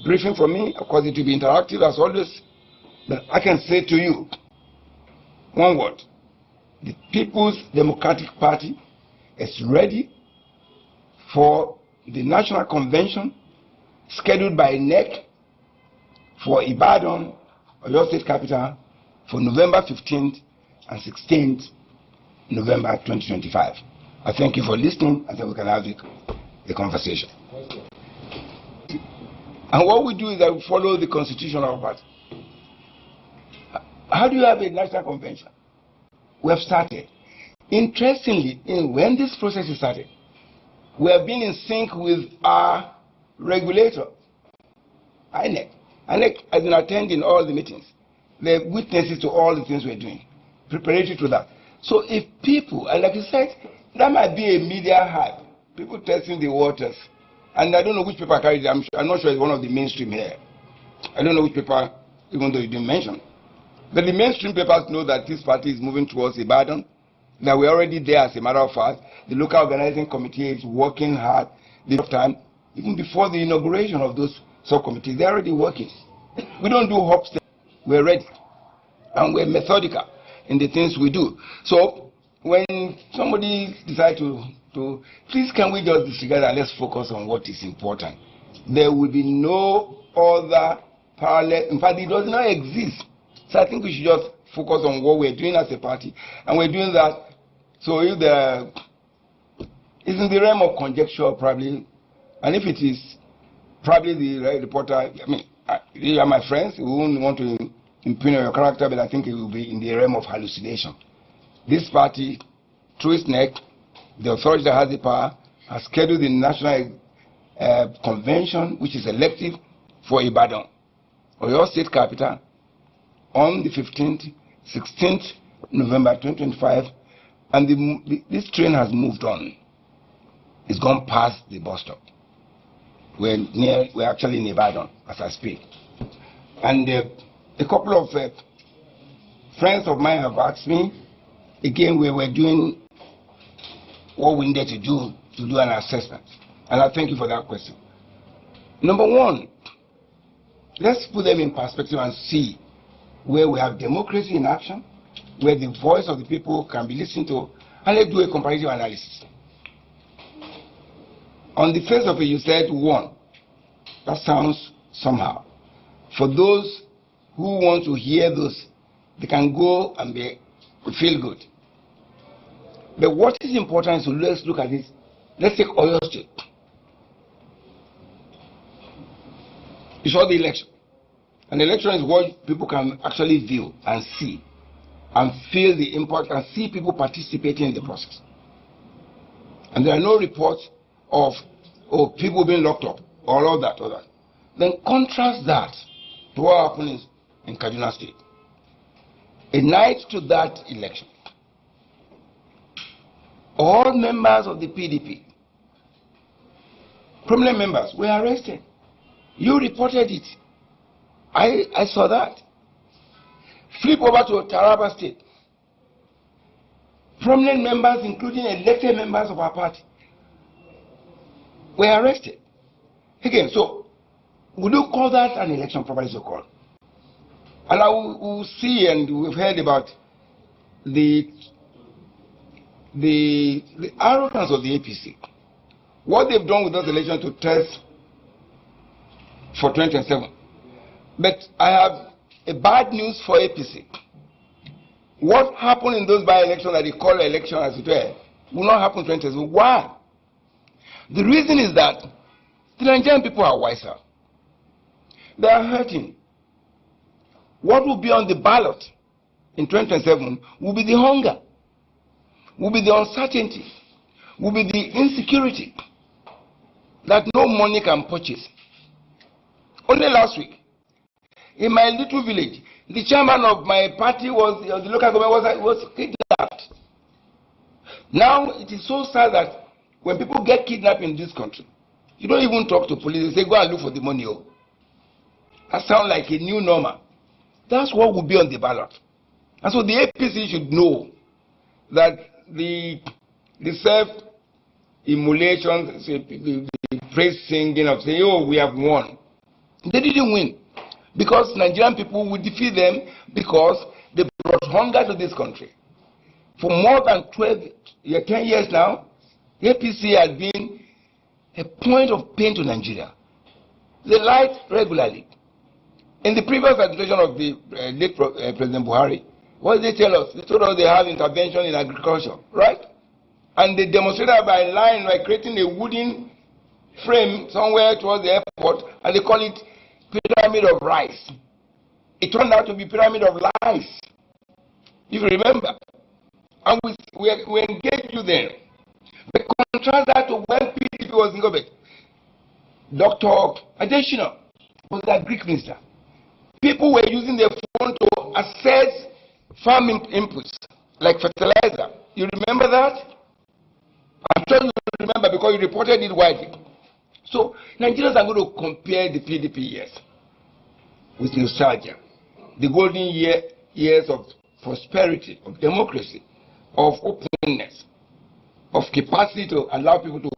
briefing from me. Of course, it will be interactive as always. But I can say to you, one word: the People's Democratic Party is ready for the National Convention scheduled by NEC for Ibadan, or your state capital, for November 15th and 16th, November 2025. I thank you for listening. I think we can have the conversation. And what we do is that we follow the constitution of our party. How do you have a national convention? We have started. Interestingly, when this process is started, we have been in sync with our regulator, INEC. INEC has been attending all the meetings. They're witnesses to all the things we're doing, preparatory to that. So if people, and like you said, that might be a media hype, people testing the waters, and I don't know which paper carried it. I'm not sure it's one of the mainstream here. I don't know which paper, even though you didn't mention. But the mainstream papers know that this party is moving towards Ibadan, that we're already there as a matter of fact. The local organizing committee is working hard. The time, even before the inauguration of those subcommittees, they're already working. We don't do hop steps. We're ready. And we're methodical in the things we do. So when somebody decides to please can we just disregard and let's focus on what is important. There will be no other parallel. In fact, it does not exist. So I think we should just focus on what we're doing as a party. And we're doing that. So if it's in the realm of conjecture probably, and if it is probably the reporter, I mean, you are my friends, we won't want to impugn your character, but I think it will be in the realm of hallucination. This party, through its neck, the authority that has the power, has scheduled the national convention, which is elective for Ibadan, or your state capital, on the 15th, 16th November 2025, and this train has moved on. It's gone past the bus stop. We're actually in Ibadan as I speak. And a couple of friends of mine have asked me, again, we were doing what we needed to do an assessment. And I thank you for that question. Number one, let's put them in perspective and see where we have democracy in action, where the voice of the people can be listened to, and let's do a comparative analysis. On the face of it, you said one. That sounds somehow. For those who want to hear those, they can go and feel good. But what is important is to let's look at this. Let's take Oyo State. You saw the election. An election is what people can actually view and see and feel the impact and see people participating in the process. And there are no reports of people being locked up or all that. Then contrast that to what happened in Kaduna State. A night to that election, all members of the PDP, prominent members, were arrested. You reported it. I saw that. Flip over to Taraba State. Prominent members, including elected members of our party, were arrested. Again, so would you call that an election properly so called? And I will see, and we've heard about the arrogance of the APC. What they've done with those elections to test for 2027. But I have a bad news for APC. What happened in those by-elections that they call election as it were will not happen in 2027. Why? The reason is that the Nigerian people are wiser. They are hurting. What will be on the ballot in 2027 will be the hunger, will be the uncertainty, will be the insecurity that no money can purchase. Only last week, in my little village, the chairman of my party the local government was kidnapped. Now it is so sad that when people get kidnapped in this country, you don't even talk to police. They say, go and look for the money. That sounds like a new normal. That's what will be on the ballot. And so the APC should know that the self-immolation, the praise singing of saying, oh, we have won. They didn't win because Nigerian people would defeat them because they brought hunger to this country. For more than 10 years now, APC has been a point of pain to Nigeria. They lied regularly. In the previous administration of the late President Buhari, what did they tell us? They told us they have intervention in agriculture, right? And they demonstrated by lying, by creating a wooden frame somewhere towards the airport, and they call it pyramid of rice. It turned out to be pyramid of lies, if you remember. And we engaged you then. But contrast that to when PDP was in government. Dr. Adeshina was the Greek minister. People were using their phone to assess farm inputs, like fertilizer. You remember that? I'm sure you remember because you reported it widely. So Nigerians are going to compare the PDP years with nostalgia. The golden years of prosperity, of democracy, of openness, of capacity to allow people to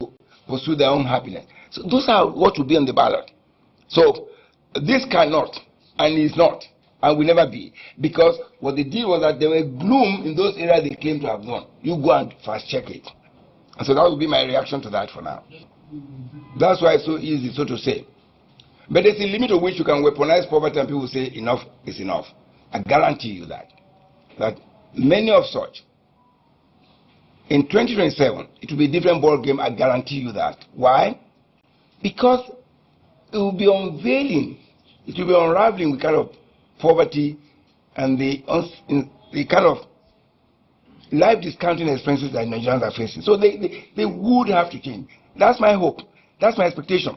pursue their own happiness. So those are what will be on the ballot. So this cannot and is not and will never be, because what they did was that there were gloom in those areas they claim to have won. You go and fast check it. And so that will be my reaction to that for now. That's why it's so easy, so to say. But there's a limit to which you can weaponize poverty and people say enough is enough. I guarantee you that many of such, in 2027, it will be a different ball game. I guarantee you that. Why? Because it will be unveiling, it will be unraveling the kind of poverty and the kind of life discounting expenses that Nigerians are facing. So they would have to change. That's my hope. That's my expectation.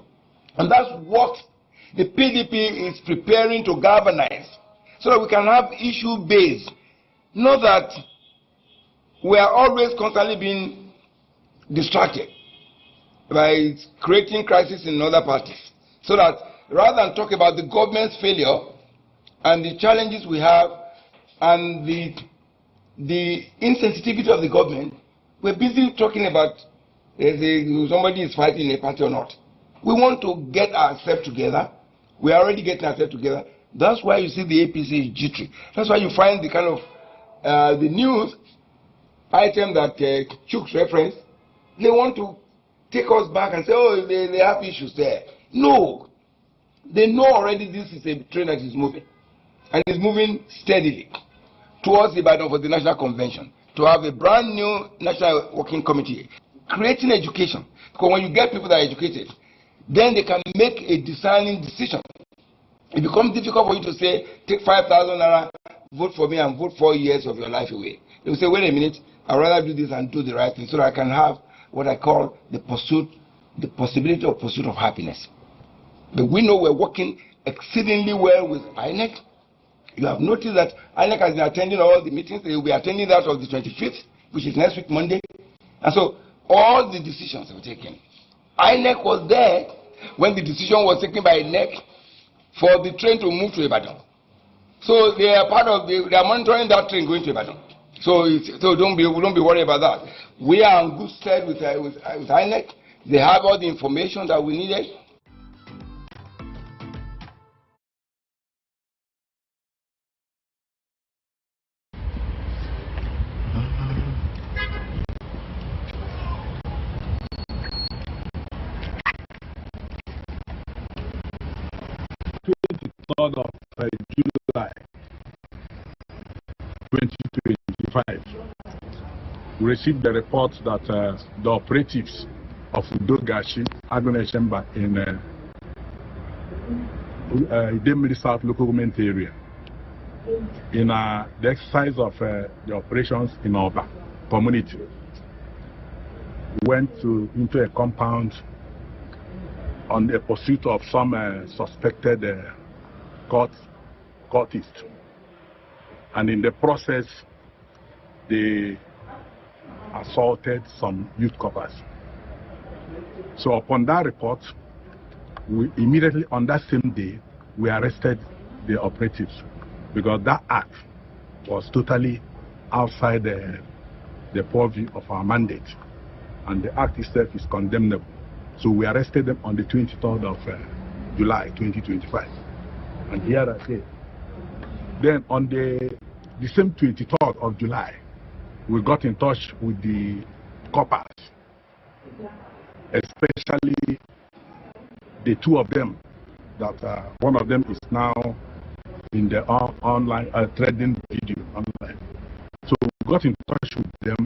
And that's what the PDP is preparing to galvanize, so that we can have issue-based. Not that we are always constantly being distracted by creating crisis in other parties. So that rather than talk about the government's failure and the challenges we have and the insensitivity of the government, we're busy talking about somebody is fighting a party or not. We want to get ourselves together. We are already getting ourselves together. That's why you see the APC is jittery. That's why you find the kind of the news item that Chuk's referenced. They want to take us back and say, oh, they have issues there. No. They know already this is a train that is moving. And it's moving steadily towards Ibadan for the National Convention, to have a brand new National Working Committee, creating education. Because when you get people that are educated, then they can make a discerning decision. It becomes difficult for you to say, take 5,000 naira, vote for me and vote 4 years of your life away. They will say, wait a minute, I'd rather do this and do the right thing so that I can have what I call the possibility of pursuit of happiness. But we know we're working exceedingly well with INEC. You have noticed that INEC has been attending all the meetings. They will be attending that of the 25th, which is next week, Monday. And so all the decisions were taken. INEC was there when the decision was taken by INEC for the train to move to Ibadan. So they are part of they are monitoring that train going to Ibadan. So don't be worried about that. We are on good stead with INEC. They have all the information that we needed. Of July 2025, we received the report that the operatives of Udogashi Aguneshemba in Idemili South local government area, in the exercise of the operations in Oba community, went into a compound on the pursuit of some suspected cultists, and in the process they assaulted some youth corpers. So upon that report, we immediately on that same day we arrested the operatives, because that act was totally outside the purview of our mandate, and the act itself is condemnable. So we arrested them on the 23rd of July 2025. And here I say. Then on the same 23rd of July, we got in touch with the coppers, especially the two of them, that one of them is now in the online trading video online. So we got in touch with them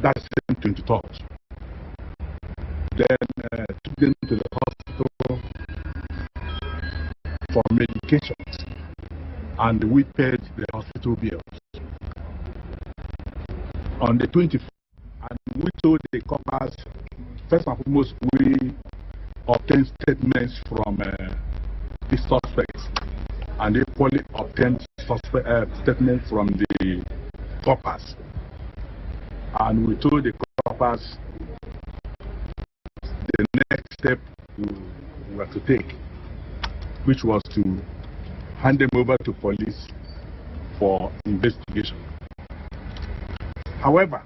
that same 23rd. Then took them to the hospital for medications, and we paid the hospital bills. On the 24th, and we told the coppers, first and foremost, we obtained statements from the suspects, and they equally obtained statements from the coppers. And we told the coppers the next step we were to take, which was to hand them over to police for investigation. However,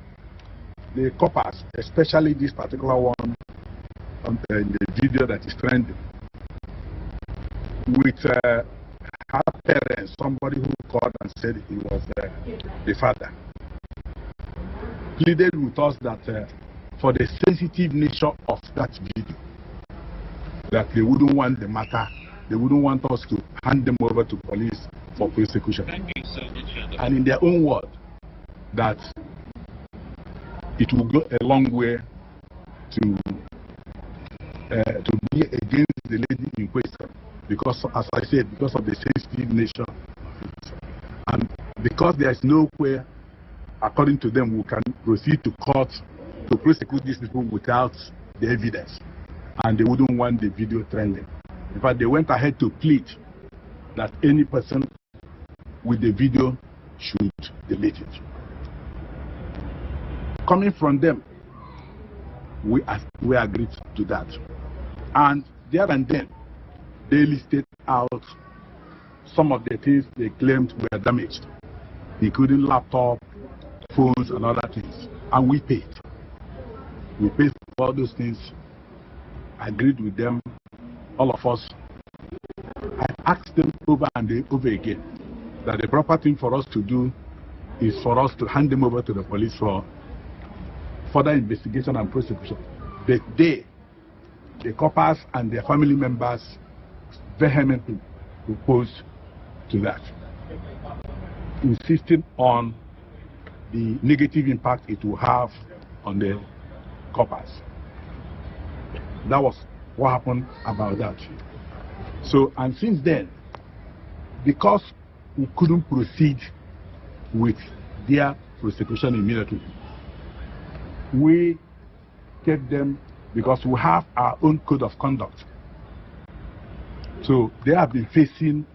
the coppers, especially this particular one on the video that is trending, with her parents, somebody who called and said he was the father, pleaded with us that for the sensitive nature of that video, that they wouldn't want the matter, they wouldn't want us to hand them over to police for prosecution. And in their own word, that it will go a long way to be against the lady in question, because, as I said, because of the sensitive nature of it. And because there is no way, according to them, we can proceed to court to prosecute these people without the evidence, and they wouldn't want the video trending. In fact, they went ahead to plead that any person with the video should delete it. Coming from them, we agreed to that. And there and then, they listed out some of the things they claimed were damaged, including laptop, phones, and other things. And we paid. We paid for all those things, agreed with them, all of us. I asked them over and over again that the proper thing for us to do is for us to hand them over to the police for further investigation and prosecution. But they, the coppers and their family members, vehemently opposed to that, insisting on the negative impact it will have on the coppers. That was what happened about that. So, and since then, because we couldn't proceed with their prosecution immediately, we kept them because we have our own code of conduct. So they have been facing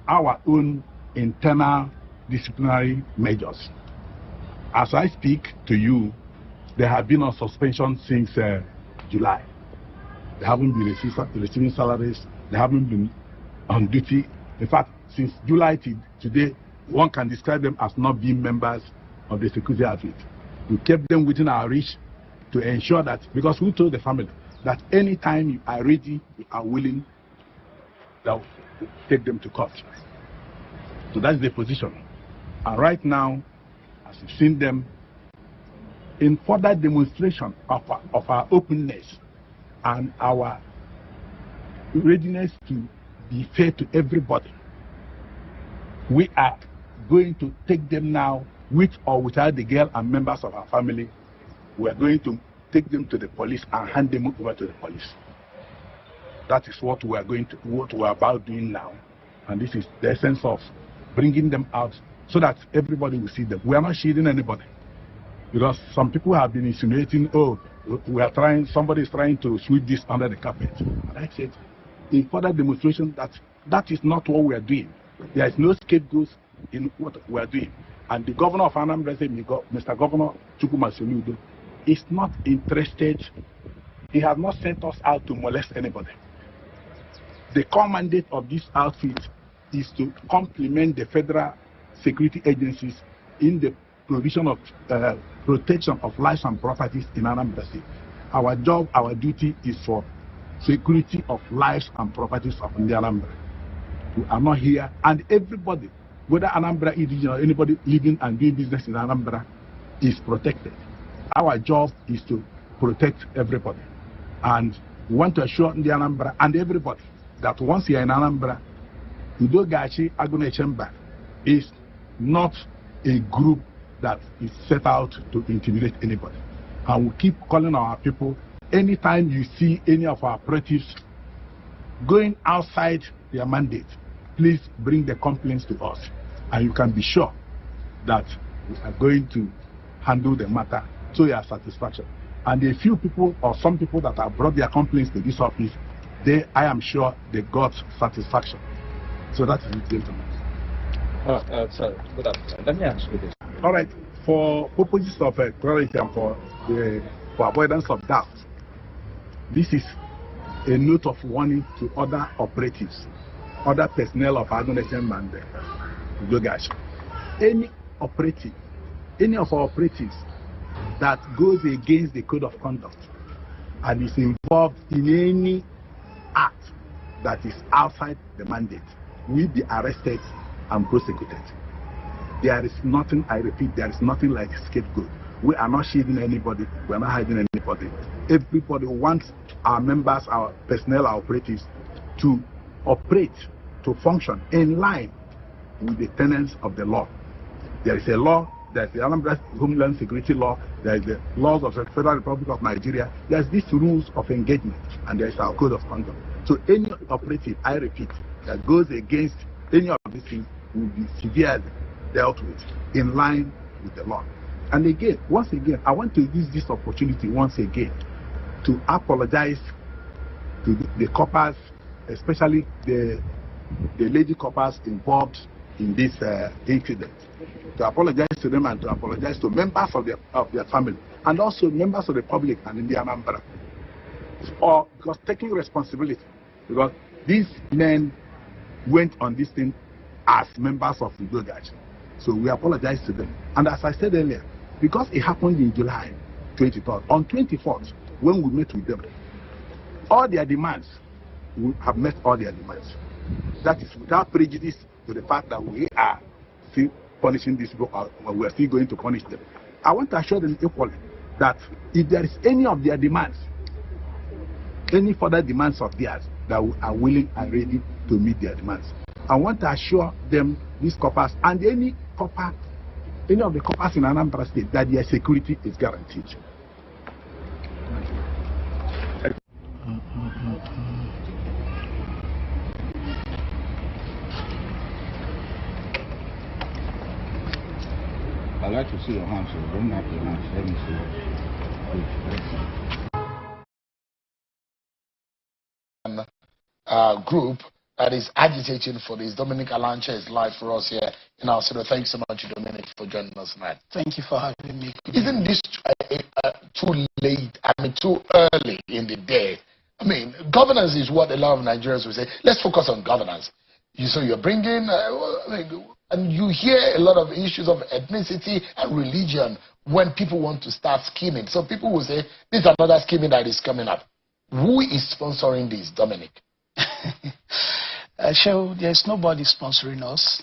our own internal disciplinary measures. As I speak to you, they have been on suspension since July. They haven't been receiving salaries. They haven't been on duty. In fact, since July to today, one can describe them as not being members of the security outfit. We kept them within our reach to ensure that, because we told the family that anytime you are ready, you are willing, that we'll take them to court. So that's the position. And right now, as you've seen them, in further demonstration of our openness and our readiness to be fair to everybody, we are going to take them now, with or without the girl and members of our family. We are going to take them to the police and hand them over to the police. That is what we are about doing now. And this is the essence of bringing them out so that everybody will see them. We are not shielding anybody. Because some people have been insinuating, oh, somebody is trying to sweep this under the carpet. And I said, in further demonstration, that is not what we are doing. There is no scapegoat in what we are doing. And the governor of Anambra, Mr. Governor Chukwuma Soludo, is not interested. He has not sent us out to molest anybody. The core mandate of this outfit is to complement the federal security agencies in the provision of protection of lives and properties in Anambra State. Our job, our duty is for security of lives and properties of the Anambra. We are not here, and everybody, whether Anambra is or anybody living and doing business in Anambra, is protected. Our job is to protect everybody, and we want to assure the Anambra and everybody that once you are in Anambra, Udogachi Agune Chamber is not a group that is set out to intimidate anybody. And we keep calling our people, anytime you see any of our operatives going outside their mandate, please bring the complaints to us. And you can be sure that we are going to handle the matter to your satisfaction. And a few people or some people that have brought their complaints to this office, I am sure they got satisfaction. So that is it, gentlemen. Sir, good afternoon. Let me ask you this. All right. For purposes of clarity and for avoidance of doubt, this is a note of warning to other operatives, other personnel of Agunation and Dogash. Any operative, any of our operatives that goes against the code of conduct and is involved in any act that is outside the mandate will be arrested and prosecuted. There is nothing, I repeat, there is nothing like scapegoat. We are not shielding anybody, we are not hiding anybody. Everybody wants our members, our personnel, our operatives to operate, to function in line with the tenets of the law. There is a law, there's the Anambra Homeland Security Law, there is the laws of the Federal Republic of Nigeria, there's these rules of engagement, and there is our code of conduct. So any operative, I repeat, that goes against any of these things will be severely dealt with in line with the law. And again, once again, I want to use this opportunity once again to apologize to the coppers, especially the lady coppers involved in this incident. To apologize to them and to apologize to members of their family and also members of the public and in the Anambra. Or because taking responsibility, because these men went on this thing as members of the Dogaj. So we apologize to them. And as I said earlier, because it happened in July 23rd, on 24th, when we met with them, all their demands, we have met all their demands. That is without prejudice to the fact that we are still punishing these people, or we are still going to punish them. I want to assure them equally that if there is any of their demands, any further demands of theirs, that we are willing and ready to meet their demands. I want to assure them, these coppers, and any copper, any of the coppers in Anambra State, that their security is guaranteed. I'd like to see your hands, so bring up your hands. Let me see. Group that is agitating for this. Dominic Alancha is live for us here in our studio. Thanks so much, Dominic, for joining us tonight. Thank you for having me. Isn't this too late? I mean, too early in the day? I mean, governance is what a lot of Nigerians will say. Let's focus on governance. So you're bringing, and you hear a lot of issues of ethnicity and religion when people want to start scheming. So people will say, this is another scheming that is coming up. Who is sponsoring this, Dominic? Shehu, there's nobody sponsoring us.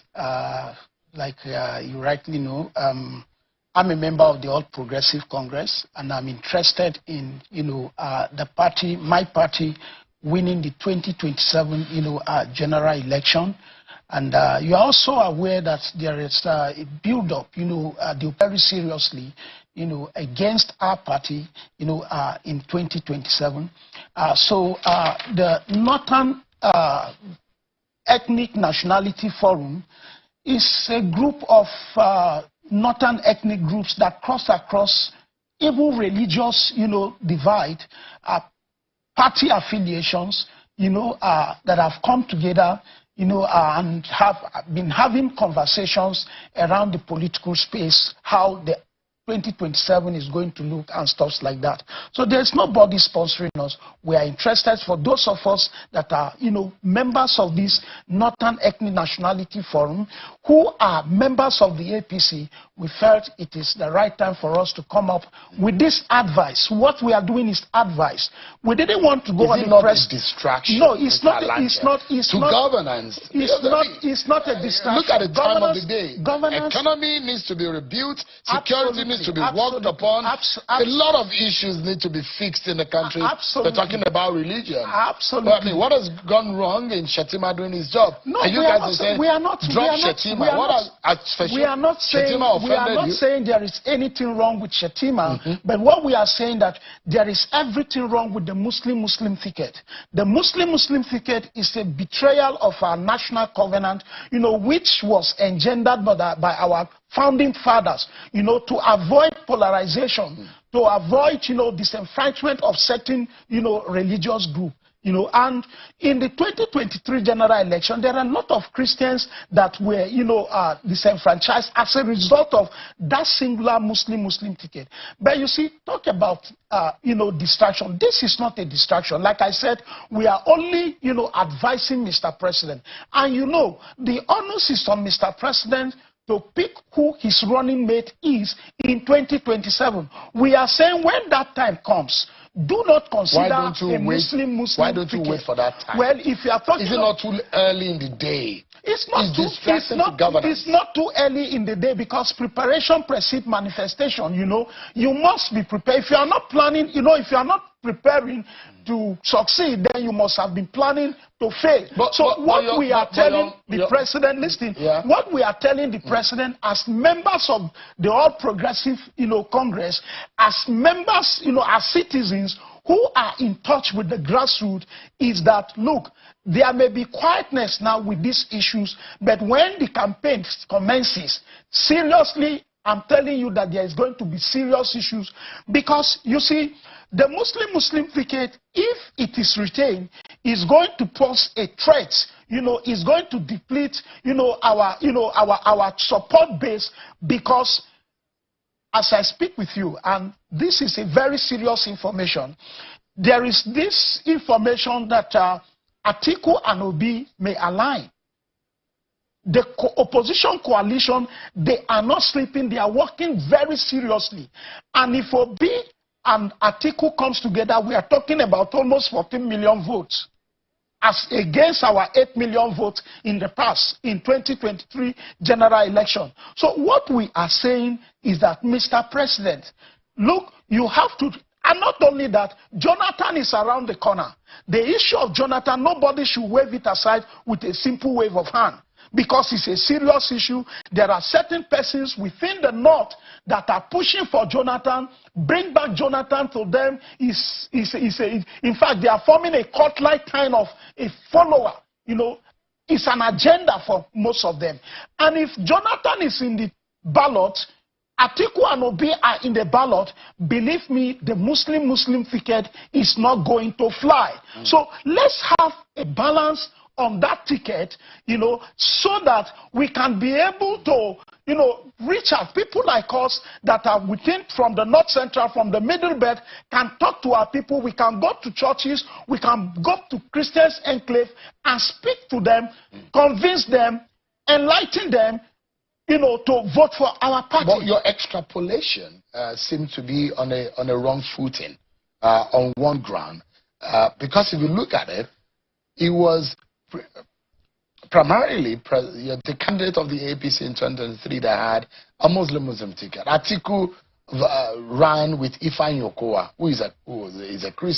Like you rightly know, I'm a member of the All Progressive Congress, and I'm interested in, the party, my party, winning the 2027, general election. And you are also aware that there is a build-up, very seriously, against our party, in 2027. So the Northern Ethnic Nationality Forum is a group of Northern ethnic groups that cross across even religious, divide, party affiliations, that have come together, and have been having conversations around the political space, how the 2027 is going to look and stuff like that. So there's nobody sponsoring us. We are interested for those of us that are, members of this Northern Ethnic Nationality Forum, who are members of the APC. we felt it is the right time for us to come up with this advice. What we are doing is advice. We didn't want to go on the press. Is it not a distraction? No, it's not. Governance. It's not a distraction. Look at the time of the day. Governance. Economy needs to be rebuilt. Security needs to be worked upon. A lot of issues need to be fixed in the country. We're talking about religion. Absolutely. But I mean, what has gone wrong in Shettima doing his job? No, and you guys are saying, drop Shettima. We are not saying there is anything wrong with Shettima, but what we are saying that there is everything wrong with the Muslim ticket. The Muslim ticket is a betrayal of our national covenant, which was engendered by our founding fathers, to avoid polarization, to avoid, disenfranchisement of certain, religious group. And in the 2023 general election, there are a lot of Christians that were, disenfranchised as a result of that singular Muslim ticket. But you see, talk about, distraction. This is not a distraction. Like I said, we are only, advising Mr. President. And the onus is on Mr. President to pick who his running mate is in 2027. We are saying when that time comes, do not consider a Muslim Why don't you wait for that time? Well, if you are talking, is it not too early in the day? It's not too early in the day, because preparation precedes manifestation. You must be prepared. If you are not planning, if you are not preparing to succeed, then you must have been planning to fail. What we are telling the president as members of the All Progressive, Congress, as members, as citizens who are in touch with the grassroots, is that, look, there may be quietness now with these issues, but when the campaign commences, seriously, I'm telling you that there is going to be serious issues, because you see, the Muslim ticket, if it is retained, is going to pose a threat. Is going to deplete, our support base, because as I speak with you, and this is a very serious information, there is this information that Atiku and Obi may align. The opposition coalition, they are not sleeping, they are working very seriously. And if Obi and Atiku comes together, we are talking about almost 14 million votes, as against our 8 million votes in the past, in 2023 general election. So what we are saying is that, Mr. President, look, you have to, and not only that, Jonathan is around the corner. The issue of Jonathan, nobody should wave it aside with a simple wave of hand, because it's a serious issue. There are certain persons within the North that are pushing for Jonathan. Bring back Jonathan to them. In fact, they are forming a cult-like kind of a follower. It's an agenda for most of them. And if Jonathan is in the ballot, Atiku and Obi are in the ballot, believe me, the Muslim ticket is not going to fly. So let's have a balance on that ticket, so that we can be able to, reach out. People like us that are within, from the North Central, from the Middle Belt, can talk to our people. We can go to churches, we can go to Christians' enclave and speak to them, convince them, enlighten them, to vote for our party. But your extrapolation seems to be on a wrong footing, on one ground, because if you look at it, it was primarily the candidate of the APC in 2023 that had a Muslim ticket. Atiku ran with Ifeanyi Okowa, who is a Christian.